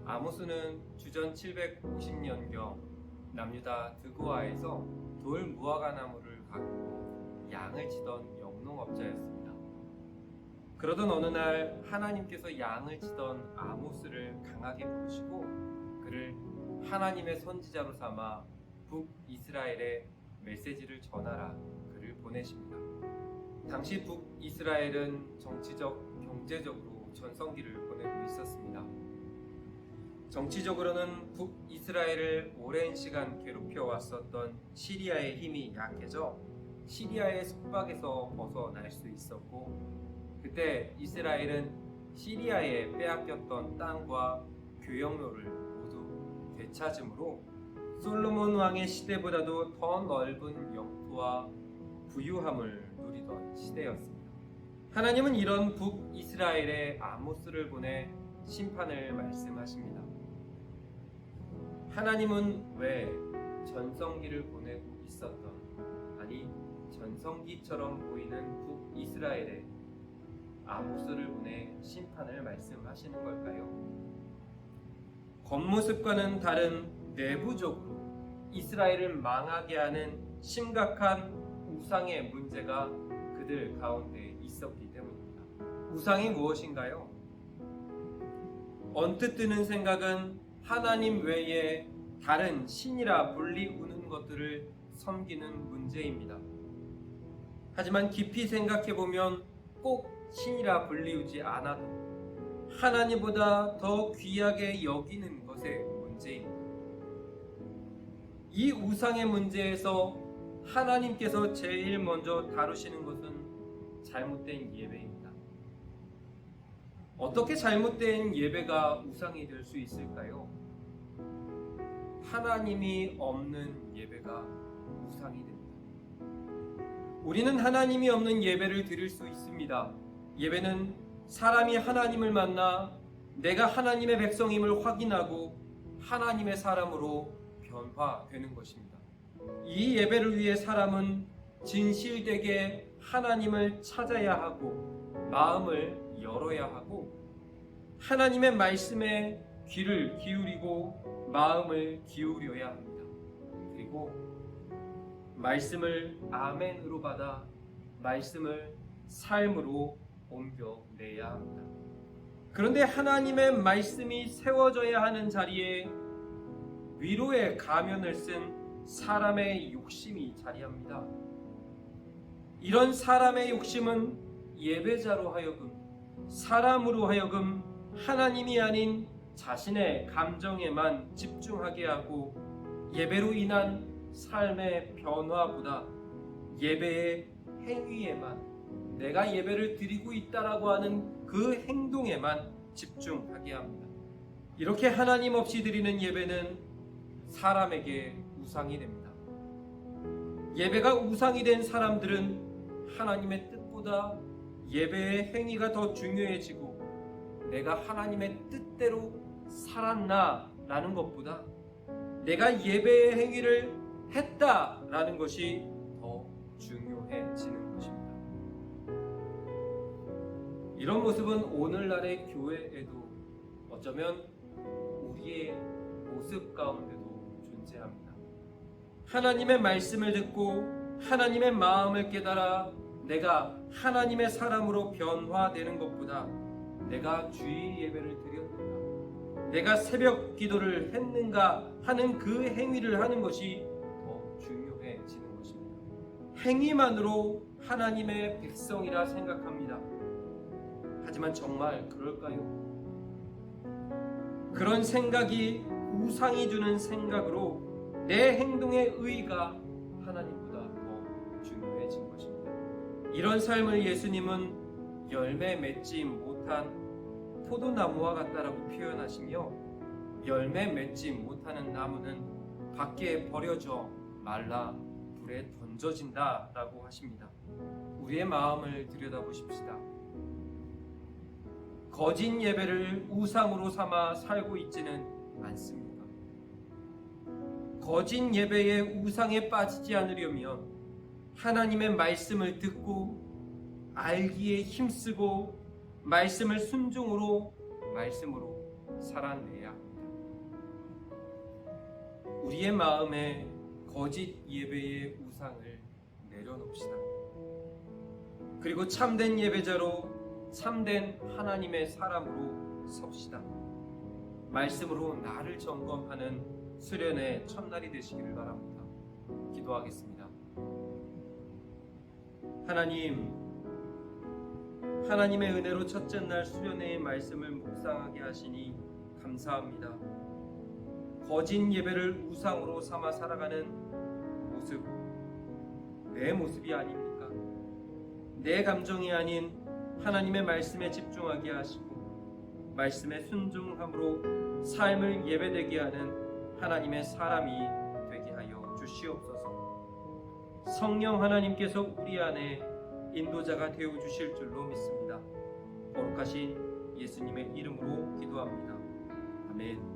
아모스는 주전 750년경 남유다 드고아에서 돌 무화과 나무를 가꾸고 양을 치던 영농업자였습니다. 그러던 어느 날 하나님께서 양을 치던 아모스를 강하게 부르시고 그를 하나님의 선지자로 삼아 북이스라엘에 메시지를 전하라 그를 보내십니다. 당시 북이스라엘은 정치적, 경제적으로 전성기를 보내고 있었습니다. 정치적으로는 북이스라엘을 오랜 시간 괴롭혀 왔었던 시리아의 힘이 약해져 시리아의 속박에서 벗어날 수 있었고, 그때 이스라엘은 시리아에 빼앗겼던 땅과 교역로를 모두 되찾음으로 솔로몬 왕의 시대보다도 더 넓은 영토와 부유함을 누리던 시대였습니다. 하나님은 이런 북이스라엘에 아모스를 보내 심판을 말씀하십니다. 하나님은 왜 전성기를 보내고 있었던, 아니 전성기처럼 보이는 북이스라엘에 아모스를 보내 심판을 말씀하시는 걸까요? 겉모습과는 다른 내부적으로 이스라엘을 망하게 하는 심각한 우상의 문제가 그들 가운데 있었기 때문입니다. 우상이 무엇인가요? 언뜻 드는 생각은 하나님 외에 다른 신이라 불리우는 것들을 섬기는 문제입니다. 하지만 깊이 생각해보면 꼭 신이라 불리우지 않아도 하나님보다 더 귀하게 여기는 것의 문제입니다. 이 우상의 문제에서 하나님께서 제일 먼저 다루시는 것은 잘못된 예배입니다. 어떻게 잘못된 예배가 우상이 될 수 있을까요? 하나님이 없는 예배가 우상이 됩니다. 우리는 하나님이 없는 예배를 드릴 수 있습니다. 예배는 사람이 하나님을 만나 내가 하나님의 백성임을 확인하고 하나님의 사람으로 변화되는 것입니다. 이 예배를 위해 사람은 진실되게 하나님을 찾아야 하고 마음을 열어야 하고 하나님의 말씀에 귀를 기울이고 마음을 기울여야 합니다. 그리고 말씀을 아멘으로 받아 말씀을 삶으로 옮겨내야 합니다. 그런데 하나님의 말씀이 세워져야 하는 자리에 위로의 가면을 쓴 사람의 욕심이 자리합니다. 이런 사람의 욕심은 예배자로 하여금, 사람으로 하여금 하나님이 아닌 자신의 감정에만 집중하게 하고 예배로 인한 삶의 변화보다 예배의 행위에만, 내가 예배를 드리고 있다라고 하는 그 행동에만 집중하게 합니다. 이렇게 하나님 없이 드리는 예배는 사람에게 우상이 됩니다. 예배가 우상이 된 사람들은 하나님의 뜻보다 예배의 행위가 더 중요해지고 내가 하나님의 뜻대로 살았나 라는 것보다 내가 예배의 행위를 했다라는 것이 더 중요해지는 것입니다. 이런 모습은 오늘날의 교회에도 어쩌면 우리의 모습 가운데도 존재합니다. 하나님의 말씀을 듣고 하나님의 마음을 깨달아 내가 하나님의 사람으로 변화되는 것보다 내가 주일 예배를 드렸는가, 내가 새벽 기도를 했는가 하는 그 행위를 하는 것이 더 중요해지는 것입니다. 행위만으로 하나님의 백성이라 생각합니다. 하지만 정말 그럴까요? 그런 생각이 우상이 주는 생각으로 내 행동의 의의가 하나님보다 더 중요해진 것입니다. 이런 삶을 예수님은 열매 맺지 못한 포도나무와 같다라고 표현하시며 열매 맺지 못하는 나무는 밖에 버려져 말라 불에 던져진다라고 하십니다. 우리의 마음을 들여다보십시다. 거짓 예배를 우상으로 삼아 살고 있지는 않습니까? 거짓 예배의 우상에 빠지지 않으려면 하나님의 말씀을 듣고 알기에 힘쓰고 말씀을 순종으로 말씀으로 살아내야 합니다. 우리의 마음에 거짓 예배의 우상을 내려놓읍시다. 그리고 참된 예배자로 참된 하나님의 사람으로 섭시다. 말씀으로 나를 점검하는 수련의 첫날이 되시기를 바랍니다. 기도하겠습니다. 하나님의 은혜로 첫째 날 수련회의 말씀을 묵상하게 하시니 감사합니다. 거짓 예배를 우상으로 삼아 살아가는 모습, 내 모습이 아닙니까? 내 감정이 아닌 하나님의 말씀에 집중하게 하시고 말씀에 순종함으로 삶을 예배되게 하는 하나님의 사람이 되게 하여 주시옵소서. 성령 하나님께서 우리 안에 인도자가 되어 주실 줄로 믿습니다. 거룩하신 예수님의 이름으로 기도합니다. 아멘.